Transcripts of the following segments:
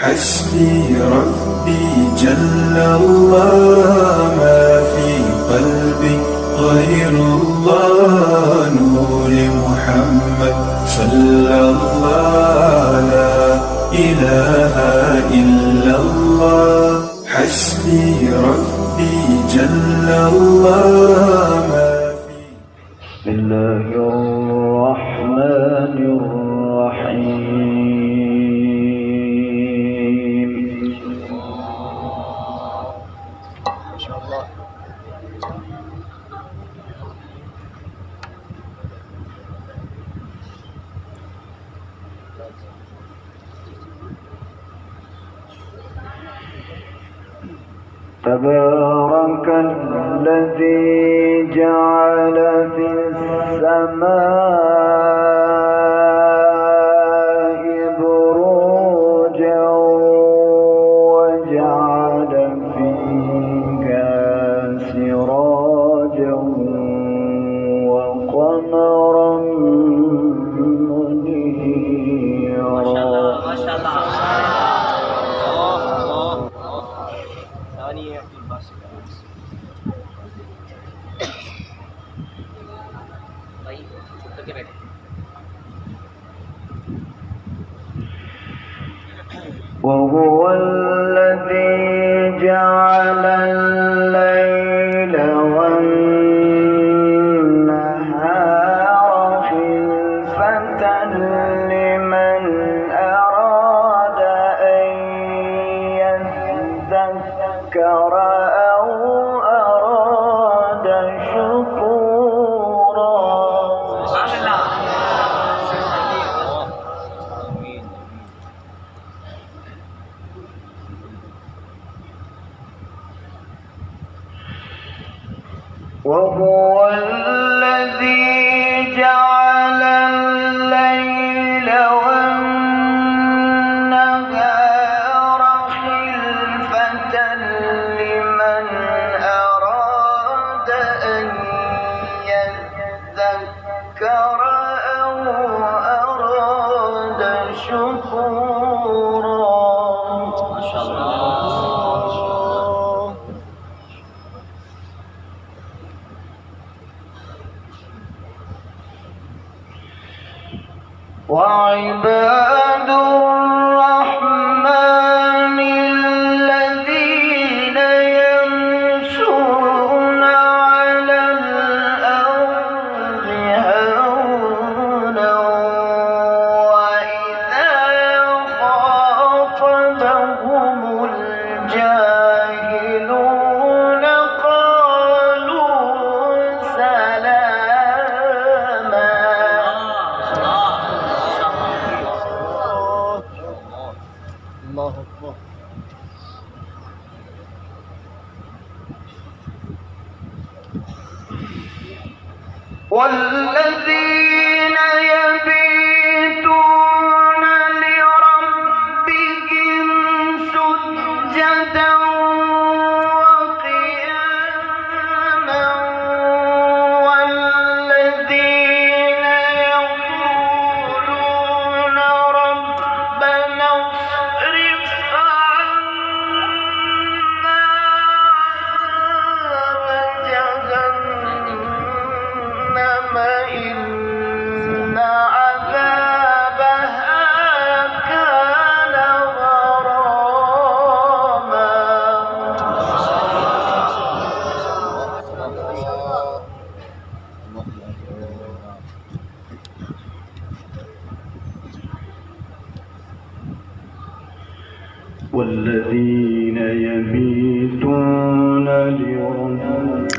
حسبي ربي جل الله، ما في قلبي غير الله. نور محمد صلى الله، لا إله إلا الله. حسبي ربي جل الله، ما في. بسم الله الرحمن الرحيم. ما شاء الله. تبارك الذي جعل في السماء بروجا وجعل فيها سراجا وقمرا منيرا. ما شاء الله ما شاء الله. ثاني عبد الباسط. طيب चुप करके बैठे. وهو الذي جعل الليل والنهار خلفة لمن أراد أن يذكر أو أراد شكورا. وهو الذي جعل الليل والنهار خلفة لمن أراد أن يذكر أو أراد شكورا. ما شاء الله. وعباد الرحمن الذين يمشون على الأرض هونا وإذا خاطبهم الجاهلون قالوا سلاما. الله أكبر. والذين يبيتون لربهم سجدا وقياما والذين يقولون ربنا اصرف عنا عذاب جهنم إن عذابها كان غراما. والذين يبيتون لربهم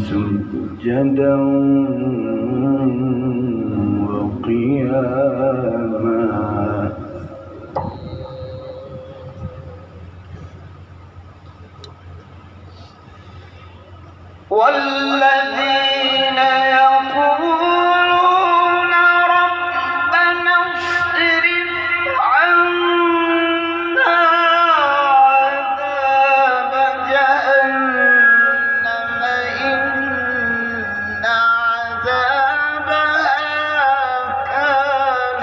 سجدا وقياما. والذين يقولون ربنا اصرف عنا عذاب جهنم إن عذابها كان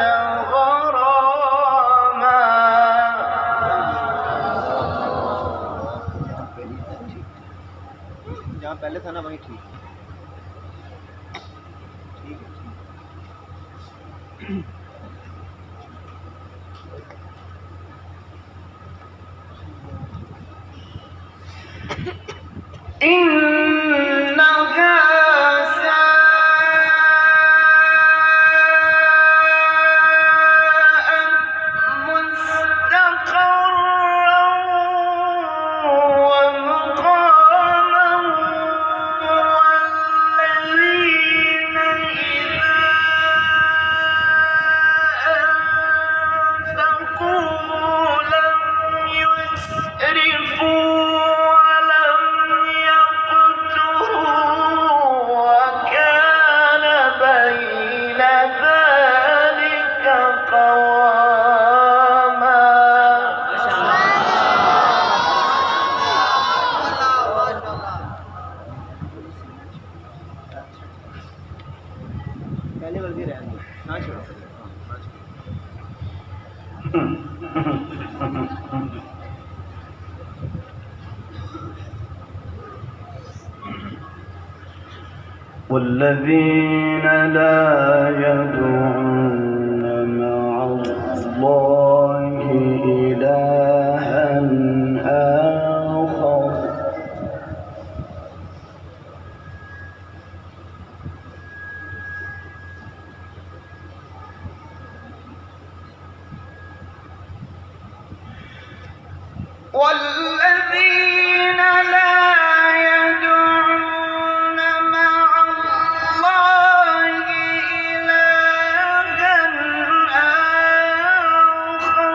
पहले था ना वही ठीक ठीक है إنها ساءت مستقرا ومقاما والذين إذا أنفقوا لم يسرفوا ولم يقتروا وكان بين ذلك قواما. पहले वर्दी रहने दो ना छोड़ो والذين لا يدعون مع الله إلها آخر والذين لا يدعون مع الله إلها آخر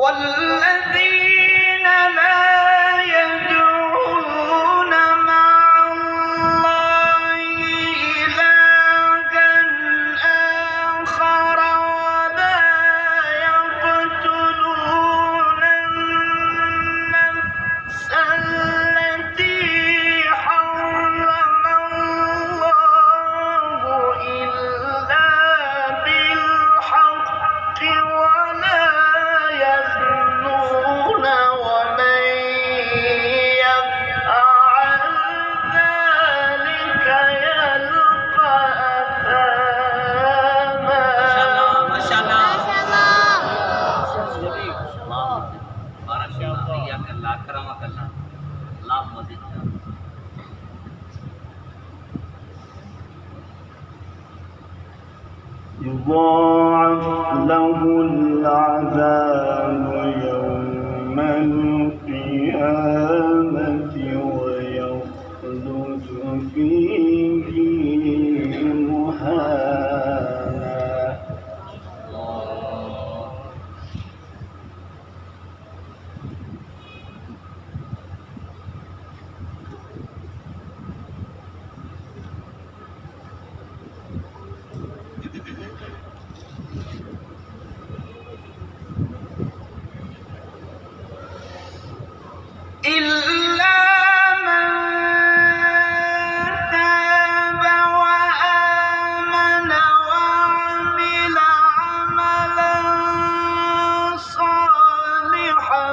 والذين لا يدعون مع الله إلها آخر ولا يقتلون النفس التي حرم الله إلا بالحق ولا يزنون ومن يفعل ذلك يلقى أثاما. माशाल्लाह बारकाल्लाह करमाकल्लाह अल्लाह मज़ीद يضاعف له العذاب يوم القيامة ويخلد فيه مهانا. إلا من تاب وآمن وعمل عملا صالحا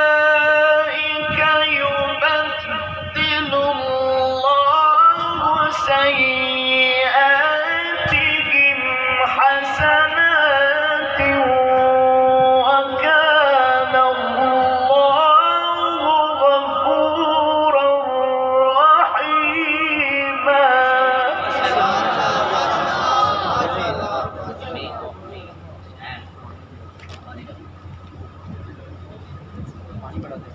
فأولئك يبدل الله سيئاتهم حسنات وكان الله غفورا رحيما. पानी बढ़ा दे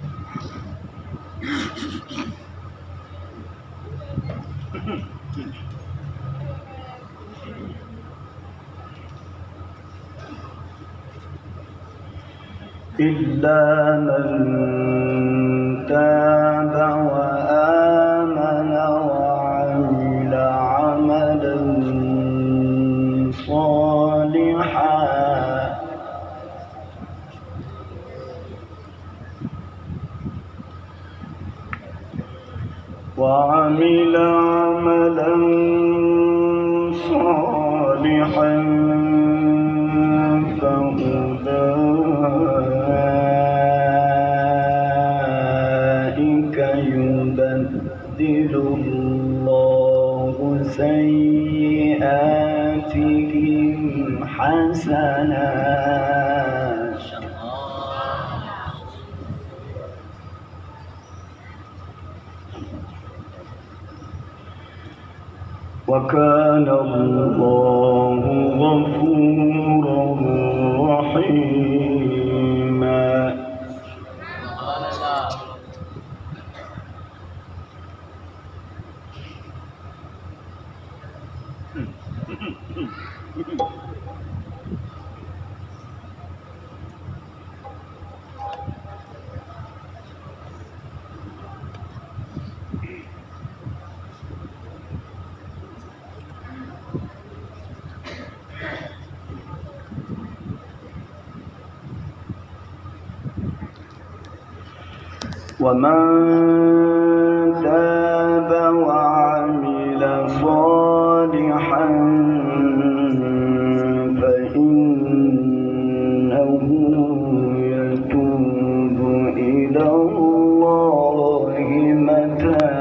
إلا من تاب وآمن وعمل عملا وعمل عملا صالحا فأولئك يبدل الله سيئاتهم حسنات وكان الله غفورا رحيما. ومن تاب وعمل صالحا فإنه يتوب إلى الله متابا.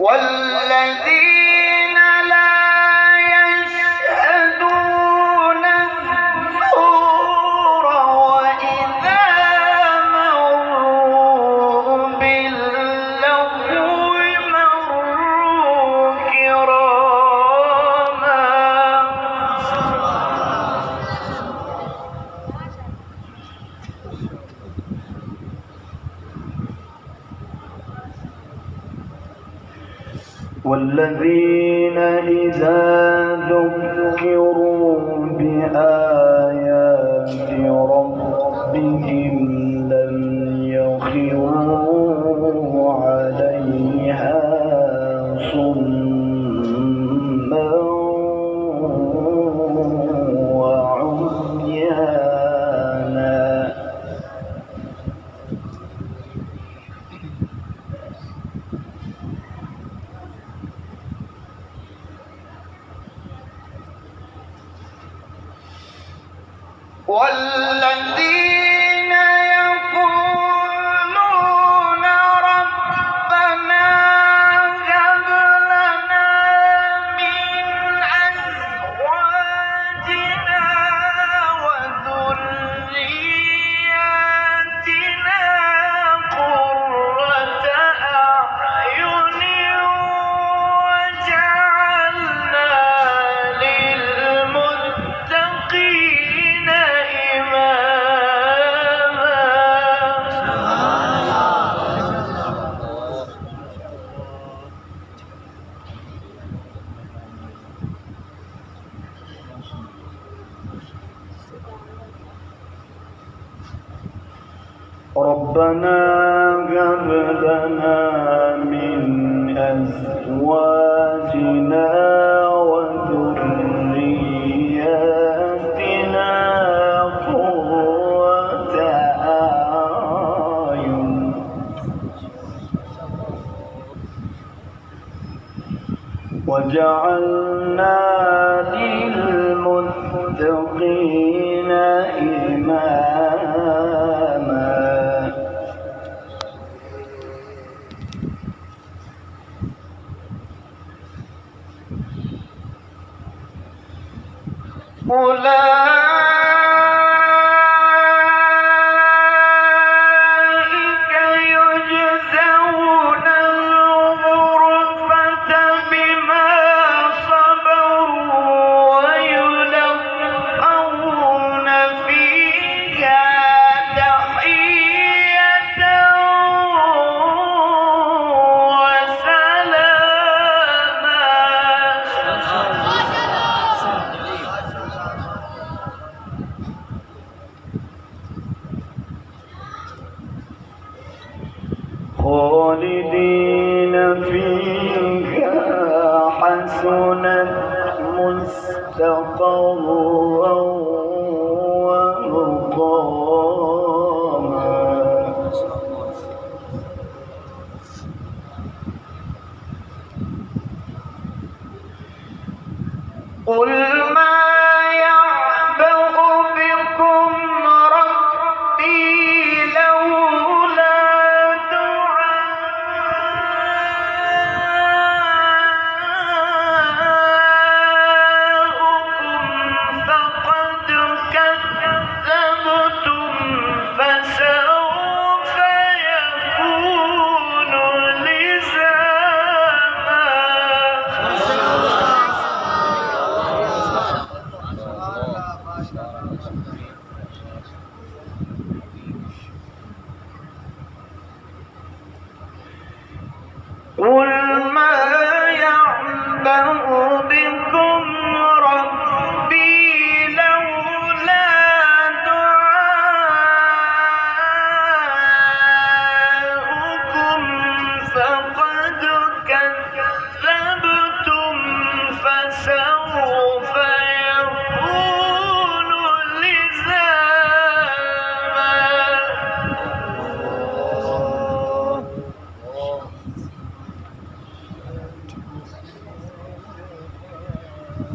والذين لا يشهدون الزور وإذا مروا باللغو مروا كراما. والذين إذا ذكروا بآيات ربهم لم يخروا عليها صما وعميانا. والذين يقولون ربنا هب لنا من أزواجنا وذرياتنا قرة أعين واجعلنا للمتقين ربنا هب لنا من أزواجنا وذرياتنا قرة أعين وجعلنا للمتقين إماما. أولئك يجزون الغرفة بما صبروا ويلقون فيها تحية وسلاما. خالدين فيها حسنت مستقرا ومقاما. قل ما يعبأ بكم ربي لولا دعاؤكم فقد كذبتم فسوف يكون قل ما يعبأ بكم ربي لولا دعاؤكم فقد كذبتم فسوف يكون لزاما.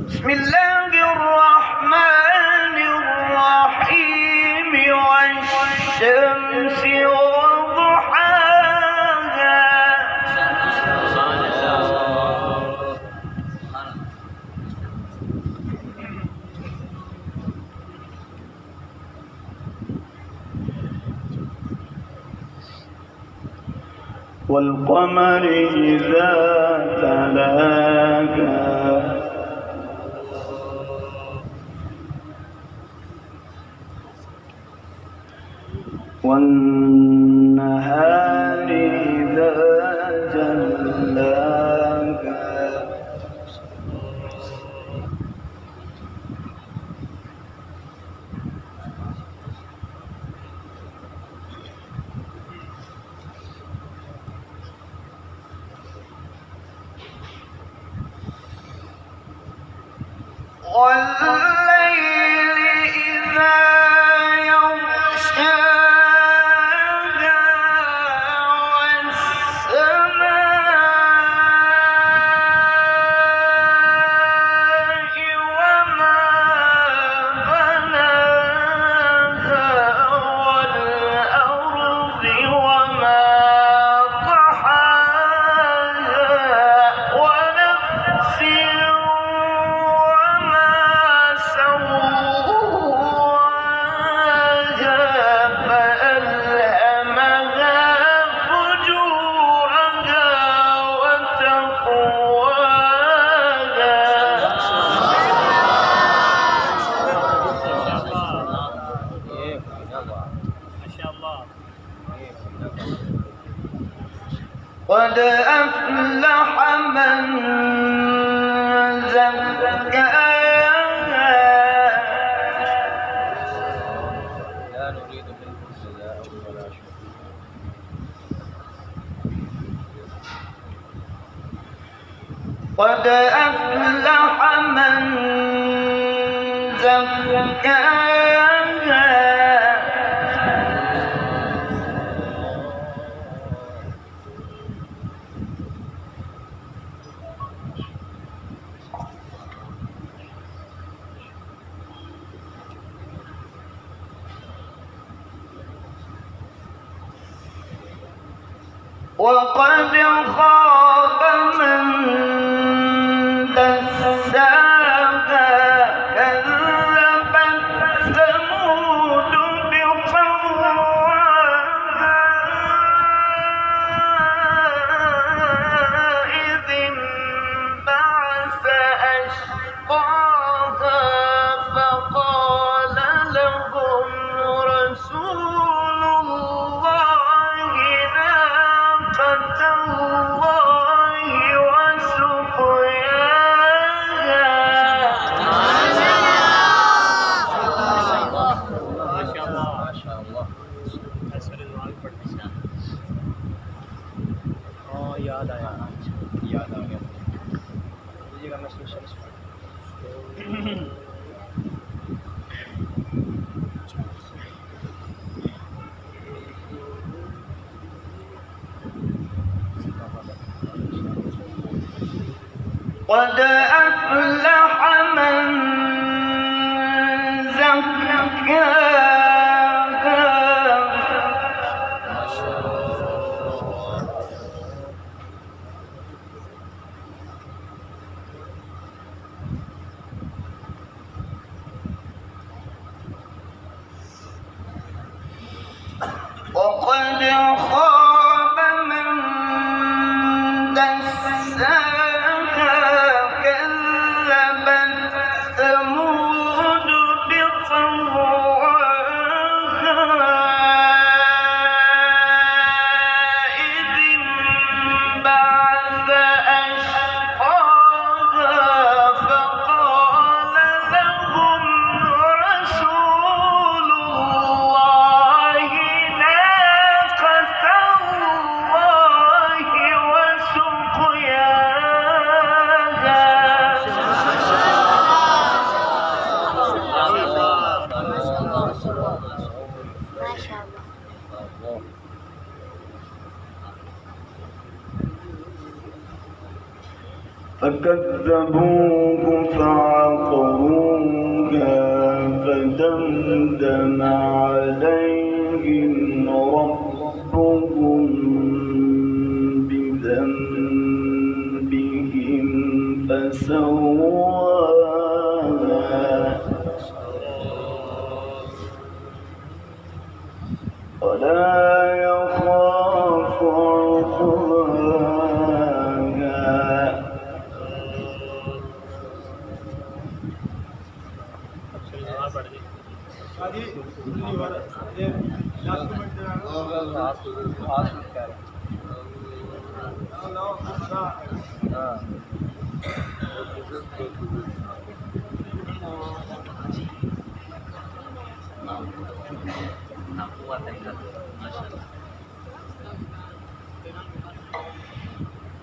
بسم الله الرحمن الرحيم والشمس وضحاها والقمر إذا تلاها والنهار إذا جلاها والليل إذا يغشاها والسماء وما بناها والأرض وما طحاها ونفس وما سواها فألهمها فجورها وتقواها. قد أفلح من زكاها لا نريد منكم جزاء ولا شكورا. قد أفلح من زكاها وقد خاب من دساها كذبت ثمود بطغواها إذ انبعث أشقاها فقال لهم رسول الله ناقة الله وسقياها. ما شاء الله. याद आया, याद आ गया। दीजिएगा मैं सोशल قد أفلح من وقد خاب من دساها كذبت ثمود بطغواها إذ انبعث أشقاها فقال لهم رسول الله ناقة الله فكذبوه فعقروها فدمدم عليهم ربهم بذنبهم فسواها ولا يخاف عقباها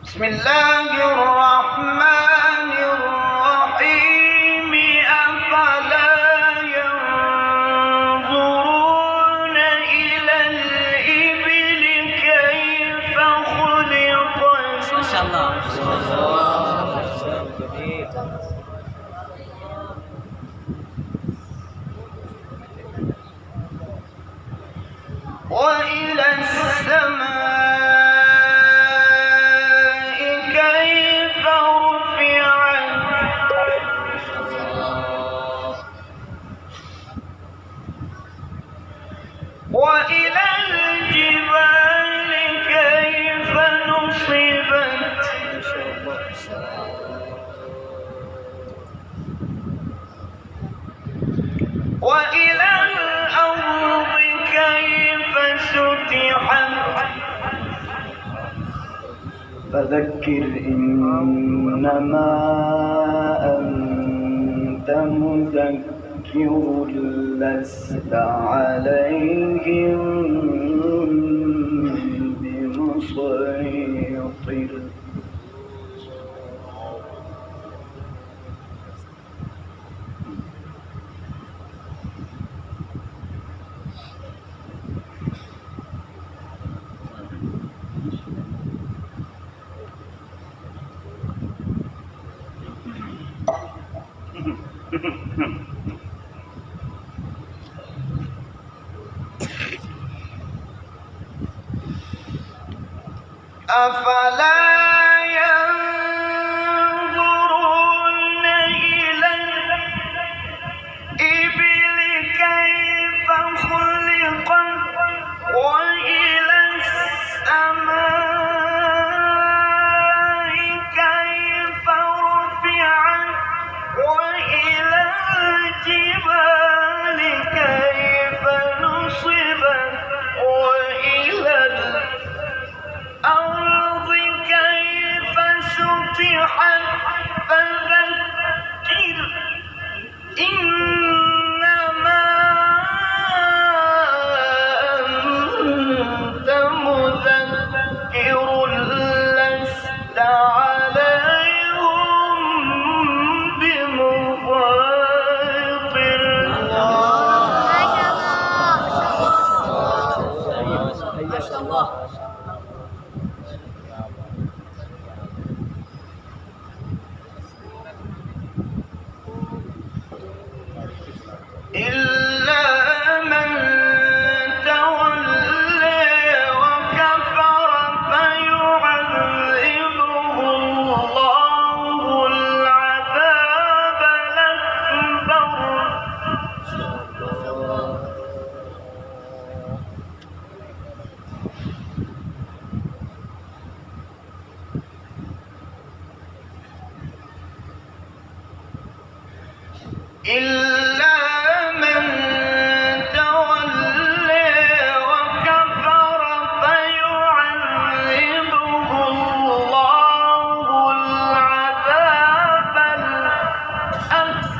بسم الله الرحمن الرحيم أفلا ينظرون إلى الإبل كيف خلقت ما شاء الله. وإلى السماء كيف رفعت وإلى الجبال كيف نصبت وإلى الأرض كيف سطحت فذكر إنما أنت مذكر لست عليهم بمسيطر أفلا ينظرون إلى الإبل كيف خلقت وإلى السماء كيف رفعت وإلى الجبال كيف نصبت وإلى الأرض كيف سطحت فذكر إنما أنت مذكر إلا من تولى وكفر فيعذبه الله العذاب الأكبر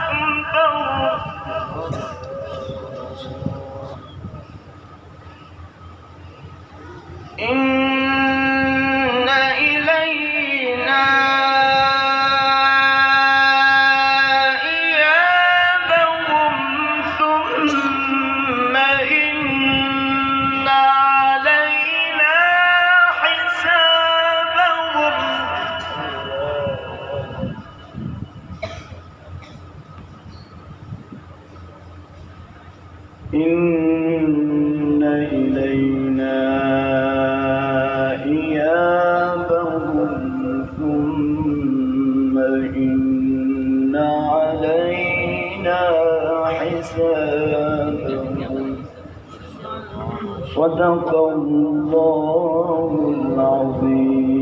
إن إلينا إيابهم ثم إن علينا حسابهم إن إلينا إيابهم ثم إن علينا حسابهم صدق الله العظيم.